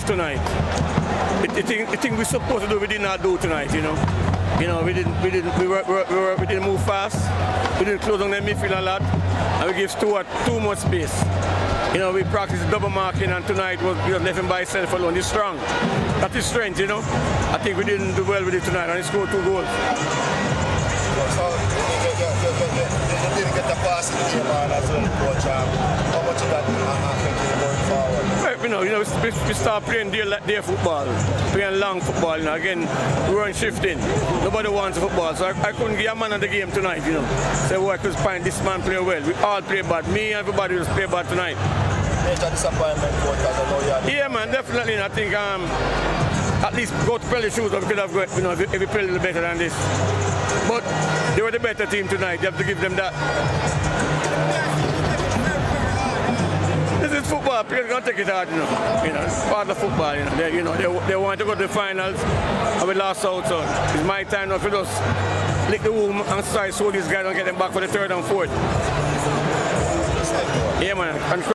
enough tonight. The thing we're supposed to do, we did not do tonight, you know. You know, we didn't move fast. We didn't close on the midfield a lot, and we gave Stuart too much space. You know, we practiced double marking, and tonight we left him by himself alone. He's strong. That is strength, you know. I think we didn't do well with it tonight, and he scored 2 goals. So you didn't get the pass in the game as well, coach. How much of that affected you going forward? Well, you know, we start playing their football, playing long football. You know, again, we weren't shifting. Nobody wants football, so I couldn't get a man of the game tonight. You know, so I could find this man play well. We all play bad. Me and everybody just play bad tonight. Major disappointment, coach. I don't know you had. Yeah, man, definitely. I think at least go to penalty shootouts, we could have got, you know, if we played a little better than this. But they were the better team tonight. You have to give them that. This is football. Players gonna take it hard, you know. You know, it's part of football. You know, they want to go to the finals, and we lost out. So it's my time now to just lick the womb and start so these guys and get them back for the 3rd and 4th. Yeah, man. And